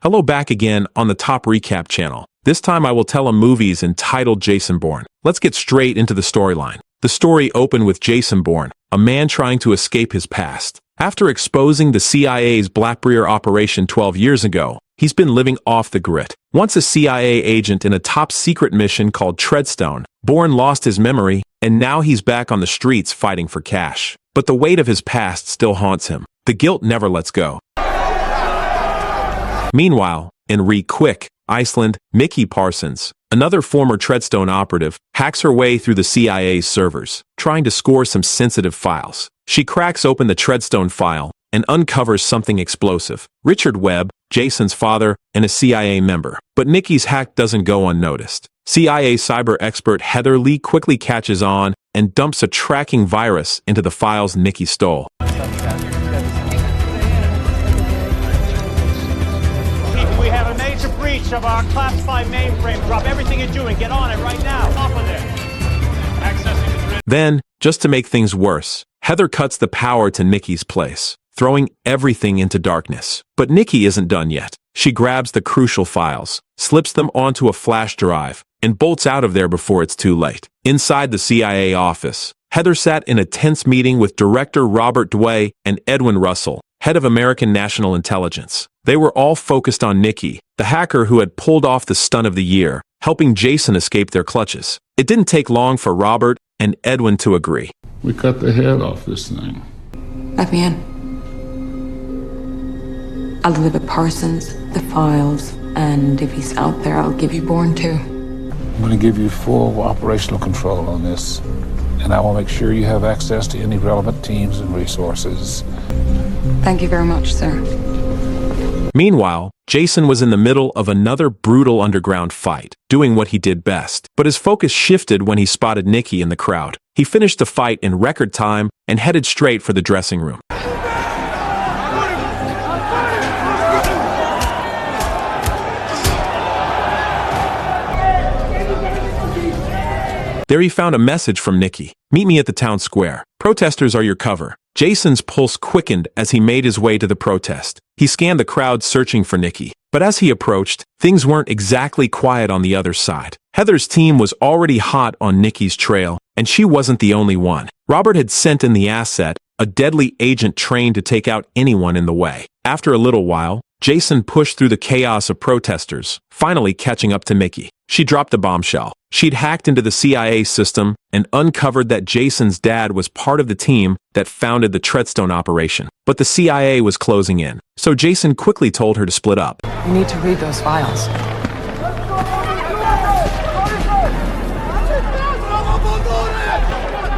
Hello, back again on the Top Recap channel. This time I will tell a movies entitled Jason Bourne. Let's get straight into the storyline. The story opened with Jason Bourne, a man trying to escape his past. After exposing the CIA's Blackbeard operation 12 years ago, he's been living off the grid. Once a CIA agent in a top-secret mission called Treadstone, Bourne lost his memory, and now he's back on the streets fighting for cash. But the weight of his past still haunts him. The guilt never lets go. Meanwhile, in Reykjavik, Iceland, Nikki Parsons, another former Treadstone operative, hacks her way through the CIA's servers, trying to score some sensitive files. She cracks open the Treadstone file and uncovers something explosive. Richard Webb, Jason's father, and a CIA member. But Nikki's hack doesn't go unnoticed. CIA cyber expert Heather Lee quickly catches on and dumps a tracking virus into the files Nikki stole. We have a major breach of our classified mainframe. Drop everything you're doing. Get on it right now. Off of there. Accessing the grid. Then, just to make things worse, Heather cuts the power to Nikki's place, throwing everything into darkness. But Nikki isn't done yet. She grabs the crucial files, slips them onto a flash drive, and bolts out of there before it's too late. Inside the CIA office, Heather sat in a tense meeting with Director Robert Dway and Edwin Russell, head of American National Intelligence. They were all focused on Nikki, the hacker who had pulled off the stunt of the year, helping Jason escape their clutches. It didn't take long for Robert and Edwin to agree. We cut the head off this thing. Let me in. I'll deliver Parsons, the files, and if he's out there, I'll give you Bourne too. I'm going to give you full operational control on this, and I will make sure you have access to any relevant teams and resources. Thank you very much, sir. Meanwhile, Jason was in the middle of another brutal underground fight, doing what he did best. But his focus shifted when he spotted Nikki in the crowd. He finished the fight in record time and headed straight for the dressing room. There he found a message from Nikki. "Meet me at the town square. Protesters are your cover." Jason's pulse quickened as he made his way to the protest. He scanned the crowd searching for Nikki. But as he approached, things weren't exactly quiet on the other side. Heather's team was already hot on Nikki's trail, and she wasn't the only one. Robert had sent in the asset, a deadly agent trained to take out anyone in the way. After a little while, Jason pushed through the chaos of protesters, finally catching up to Nikki. She dropped a bombshell. She'd hacked into the CIA system and uncovered that Jason's dad was part of the team that founded the Treadstone operation. But the CIA was closing in, so Jason quickly told her to split up. You need to read those files.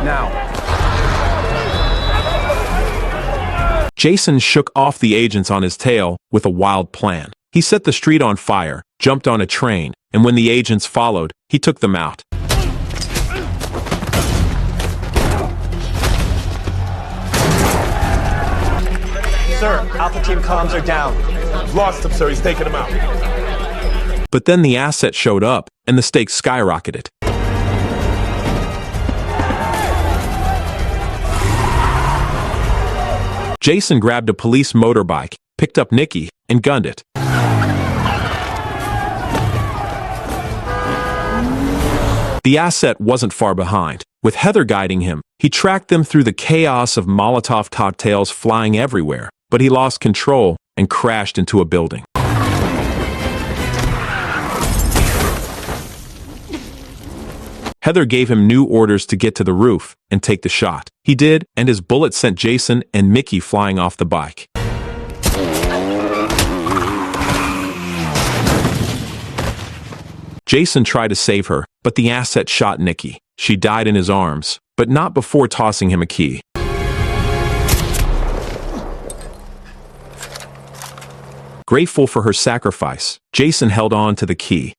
Now. Jason shook off the agents on his tail with a wild plan. He set the street on fire, jumped on a train, and when the agents followed, he took them out. Sir, Alpha Team comms are down. Lost him, sir. He's taking him out. But then the asset showed up, and the stakes skyrocketed. Jason grabbed a police motorbike, picked up Nikki, and gunned it. The asset wasn't far behind. With Heather guiding him, he tracked them through the chaos of Molotov cocktails flying everywhere, but he lost control and crashed into a building. Heather gave him new orders to get to the roof and take the shot. He did, and his bullet sent Jason and Nikki flying off the bike. Jason tried to save her, but the asset shot Nikki. She died in his arms, but not before tossing him a key. Grateful for her sacrifice, Jason held on to the key.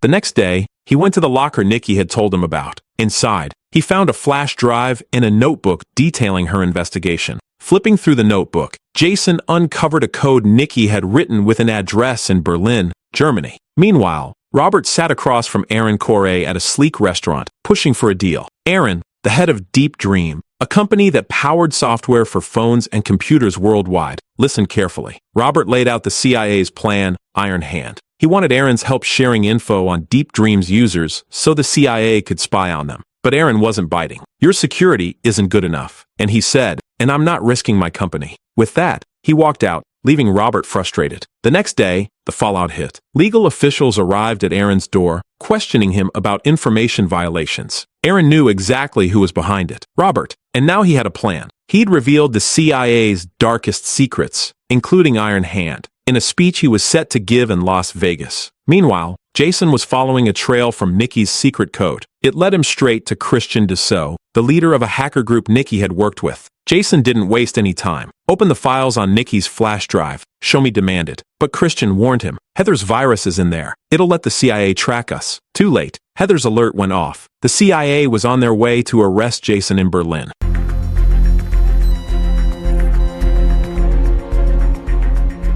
The next day, he went to the locker Nikki had told him about. Inside, he found a flash drive and a notebook detailing her investigation. Flipping through the notebook, Jason uncovered a code Nikki had written with an address in Berlin, Germany. Meanwhile, Robert sat across from Aaron Corey at a sleek restaurant, pushing for a deal. Aaron, the head of Deep Dream, a company that powered software for phones and computers worldwide. Listen carefully. Robert laid out the CIA's plan, Iron Hand. He wanted Aaron's help sharing info on Deep Dream's users so the CIA could spy on them. But Aaron wasn't biting. Your security isn't good enough. And he said, and I'm not risking my company. With that, he walked out, leaving Robert frustrated. The next day, the fallout hit. Legal officials arrived at Aaron's door, questioning him about information violations. Aaron knew exactly who was behind it, Robert, and now he had a plan. He'd revealed the CIA's darkest secrets, including Iron Hand, in a speech he was set to give in Las Vegas. Meanwhile, Jason was following a trail from Nikki's secret code. It led him straight to Christian Deso, the leader of a hacker group Nikki had worked with. Jason didn't waste any time. Open the files on Nikki's flash drive. Show me demanded. But Christian warned him. Heather's virus is in there. It'll let the CIA track us. Too late. Heather's alert went off. The CIA was on their way to arrest Jason in Berlin.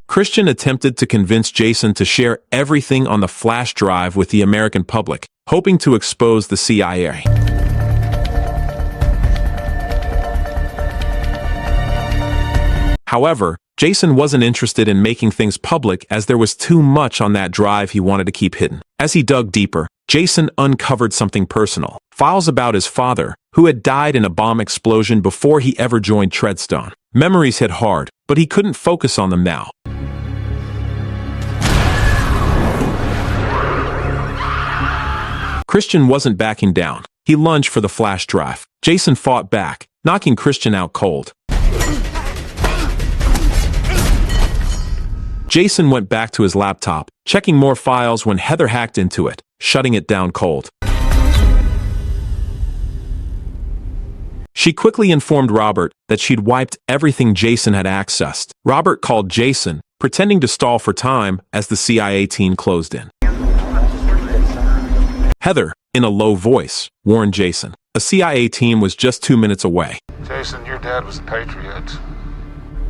Christian attempted to convince Jason to share everything on the flash drive with the American public, hoping to expose the CIA. However, Jason wasn't interested in making things public as there was too much on that drive he wanted to keep hidden. As he dug deeper, Jason uncovered something personal. Files about his father, who had died in a bomb explosion before he ever joined Treadstone. Memories hit hard, but he couldn't focus on them now. Christian wasn't backing down. He lunged for the flash drive. Jason fought back, knocking Christian out cold. Jason went back to his laptop, checking more files when Heather hacked into it, shutting it down cold. She quickly informed Robert that she'd wiped everything Jason had accessed. Robert called Jason, pretending to stall for time as the CIA team closed in. Heather, in a low voice, warned Jason. A CIA team was just 2 minutes away. Jason, your dad was a patriot.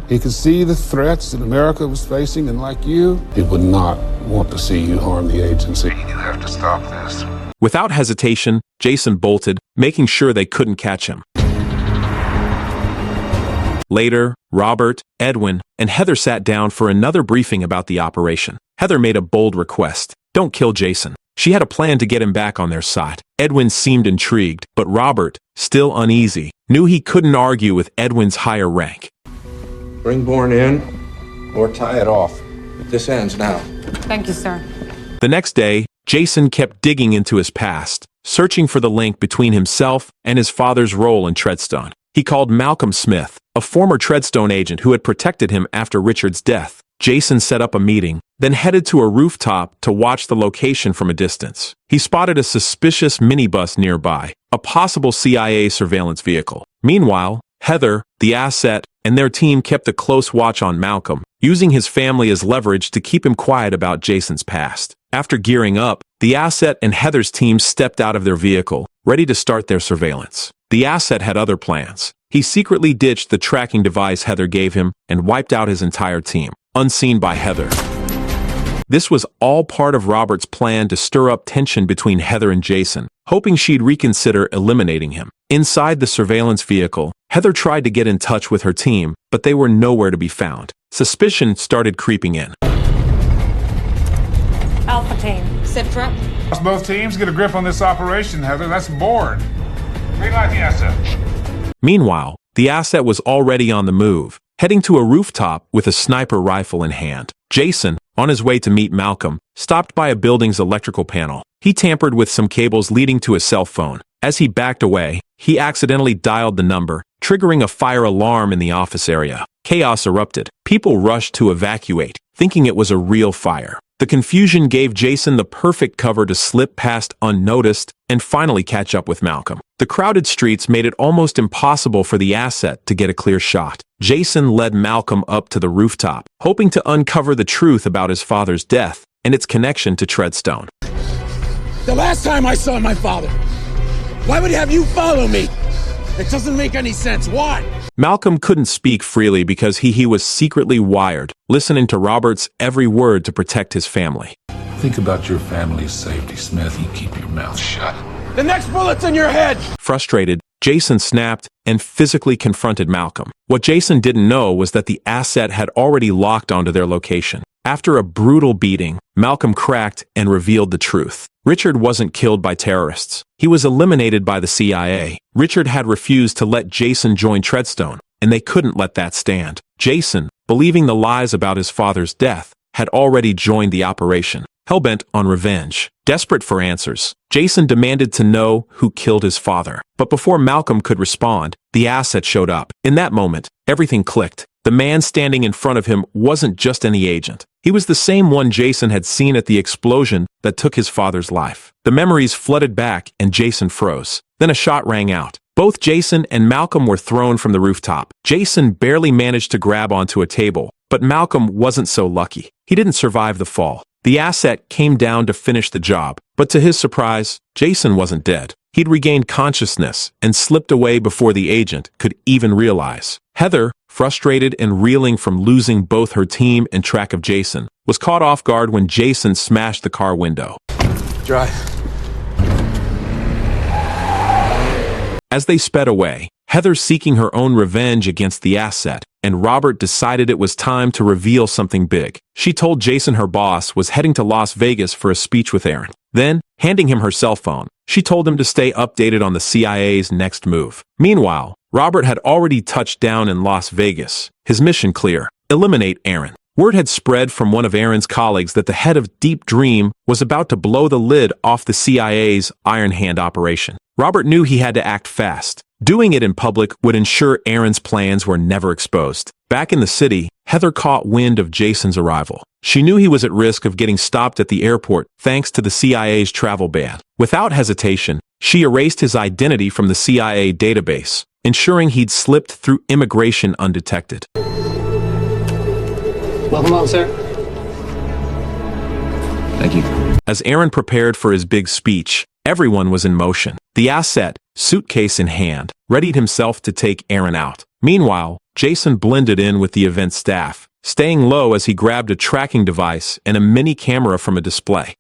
He could see the threats that America was facing, and like you, he would not want to see you harm the agency. You have to stop this. Without hesitation, Jason bolted, making sure they couldn't catch him. Later, Robert, Edwin, and Heather sat down for another briefing about the operation. Heather made a bold request. Don't kill Jason. She had a plan to get him back on their side. Edwin seemed intrigued, but Robert, still uneasy, knew he couldn't argue with Edwin's higher rank. Bring Bourne in, or tie it off. This ends now. Thank you, sir. The next day, Jason kept digging into his past, searching for the link between himself and his father's role in Treadstone. He called Malcolm Smith, a former Treadstone agent who had protected him after Richard's death. Jason set up a meeting, then headed to a rooftop to watch the location from a distance. He spotted a suspicious minibus nearby, a possible CIA surveillance vehicle. Meanwhile, Heather, the asset, and their team kept a close watch on Malcolm, using his family as leverage to keep him quiet about Jason's past. After gearing up, the asset and Heather's team stepped out of their vehicle, ready to start their surveillance. The asset had other plans. He secretly ditched the tracking device Heather gave him and wiped out his entire team, unseen by Heather. This was all part of Robert's plan to stir up tension between Heather and Jason, hoping she'd reconsider eliminating him. Inside the surveillance vehicle, Heather tried to get in touch with her team, but they were nowhere to be found. Suspicion started creeping in. Alpha team, sit front. Both teams get a grip on this operation, Heather. That's Bourne. Green light the asset. Meanwhile, the asset was already on the move, heading to a rooftop with a sniper rifle in hand. Jason, on his way to meet Malcolm, stopped by a building's electrical panel. He tampered with some cables leading to a cell phone. As he backed away, he accidentally dialed the number, triggering a fire alarm in the office area. Chaos erupted. People rushed to evacuate, thinking it was a real fire. The confusion gave Jason the perfect cover to slip past unnoticed and finally catch up with Malcolm. The crowded streets made it almost impossible for the asset to get a clear shot. Jason led Malcolm up to the rooftop, hoping to uncover the truth about his father's death and its connection to Treadstone. The last time I saw my father, why would he have you follow me? It doesn't make any sense. Why? Malcolm couldn't speak freely because he was secretly wired, listening to Robert's every word to protect his family. Think about your family's safety, Smith. You keep your mouth shut. The next bullet's in your head! Frustrated, Jason snapped and physically confronted Malcolm. What Jason didn't know was that the asset had already locked onto their location. After a brutal beating, Malcolm cracked and revealed the truth. Richard wasn't killed by terrorists. He was eliminated by the CIA. Richard had refused to let Jason join Treadstone, and they couldn't let that stand. Jason, believing the lies about his father's death, had already joined the operation. Hellbent on revenge. Desperate for answers, Jason demanded to know who killed his father. But before Malcolm could respond, the asset showed up. In that moment, everything clicked. The man standing in front of him wasn't just any agent. He was the same one Jason had seen at the explosion that took his father's life. The memories flooded back and Jason froze. Then a shot rang out. Both Jason and Malcolm were thrown from the rooftop. Jason barely managed to grab onto a table, but Malcolm wasn't so lucky. He didn't survive the fall. The asset came down to finish the job, but to his surprise, Jason wasn't dead. He'd regained consciousness and slipped away before the agent could even realize. Heather, frustrated and reeling from losing both her team and track of Jason, was caught off guard when Jason smashed the car window. Drive. As they sped away, Heather seeking her own revenge against the asset, and Robert decided it was time to reveal something big. She told Jason her boss was heading to Las Vegas for a speech with Aaron. Then, handing him her cell phone, she told him to stay updated on the CIA's next move. Meanwhile, Robert had already touched down in Las Vegas. His mission clear: eliminate Aaron. Word had spread from one of Aaron's colleagues that the head of Deep Dream was about to blow the lid off the CIA's Iron Hand operation. Robert knew he had to act fast. Doing it in public would ensure Aaron's plans were never exposed. Back in the city, Heather caught wind of Jason's arrival. She knew he was at risk of getting stopped at the airport thanks to the CIA's travel ban. Without hesitation, she erased his identity from the CIA database, ensuring he'd slipped through immigration undetected. Welcome home, sir. Thank you. As Aaron prepared for his big speech, everyone was in motion. The asset, suitcase in hand, readied himself to take Aaron out. Meanwhile, Jason blended in with the event staff, staying low as he grabbed a tracking device and a mini camera from a display.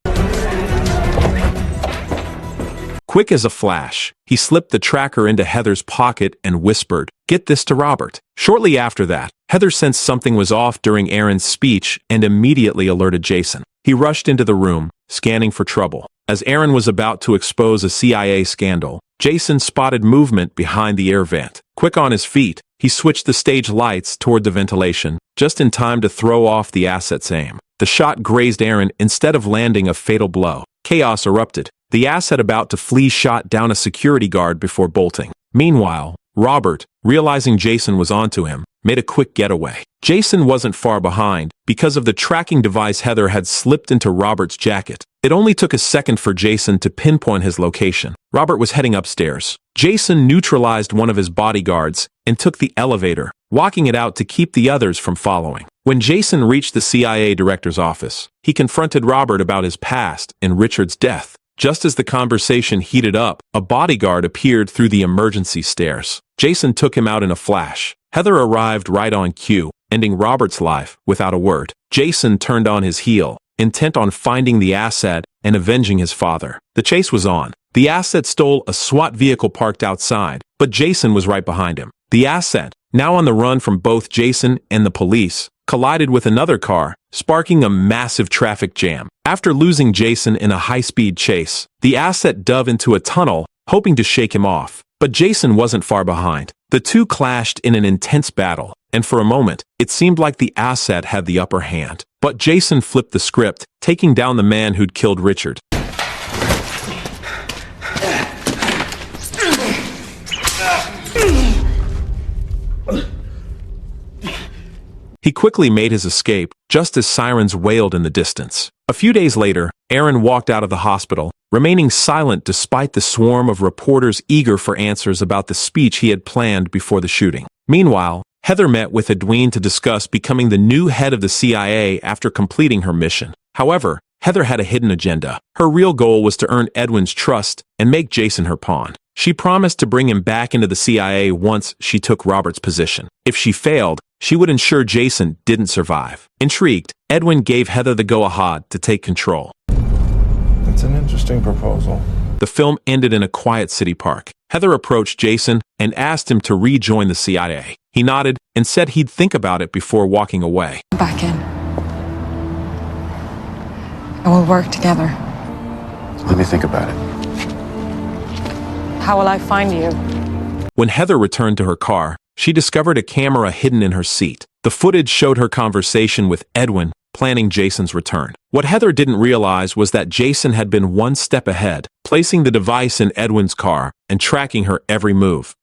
Quick as a flash, he slipped the tracker into Heather's pocket and whispered, "Get this to Robert." Shortly after that, Heather sensed something was off during Aaron's speech and immediately alerted Jason. He rushed into the room, scanning for trouble. As Aaron was about to expose a CIA scandal, Jason spotted movement behind the air vent. Quick on his feet, he switched the stage lights toward the ventilation, just in time to throw off the asset's aim. The shot grazed Aaron instead of landing a fatal blow. Chaos erupted. The asset about to flee shot down a security guard before bolting. Meanwhile, Robert, realizing Jason was onto him, made a quick getaway. Jason wasn't far behind because of the tracking device Heather had slipped into Robert's jacket. It only took a second for Jason to pinpoint his location. Robert was heading upstairs. Jason neutralized one of his bodyguards and took the elevator, walking it out to keep the others from following. When Jason reached the CIA director's office, he confronted Robert about his past and Richard's death. Just as the conversation heated up, a bodyguard appeared through the emergency stairs. Jason took him out in a flash. Heather arrived right on cue, ending Robert's life without a word. Jason turned on his heel, intent on finding the asset and avenging his father. The chase was on. The asset stole a SWAT vehicle parked outside, but Jason was right behind him. The asset, now on the run from both Jason and the police, collided with another car, sparking a massive traffic jam. After losing Jason in a high-speed chase, the asset dove into a tunnel, hoping to shake him off. But Jason wasn't far behind. The two clashed in an intense battle, and for a moment, it seemed like the asset had the upper hand. But Jason flipped the script, taking down the man who'd killed Richard. He quickly made his escape, just as sirens wailed in the distance. A few days later, Aaron walked out of the hospital, remaining silent despite the swarm of reporters eager for answers about the speech he had planned before the shooting. Meanwhile, Heather met with Edwin to discuss becoming the new head of the CIA after completing her mission. However, Heather had a hidden agenda. Her real goal was to earn Edwin's trust and make Jason her pawn. She promised to bring him back into the CIA once she took Robert's position. If she failed, she would ensure Jason didn't survive. Intrigued, Edwin gave Heather the go-ahead to take control. That's an interesting proposal. The film ended in a quiet city park. Heather approached Jason and asked him to rejoin the CIA. He nodded and said he'd think about it before walking away. Back in. And we'll work together. Let me think about it. How will I find you? When Heather returned to her car, she discovered a camera hidden in her seat. The footage showed her conversation with Edwin, planning Jason's return. What Heather didn't realize was that Jason had been one step ahead, placing the device in Edwin's car and tracking her every move.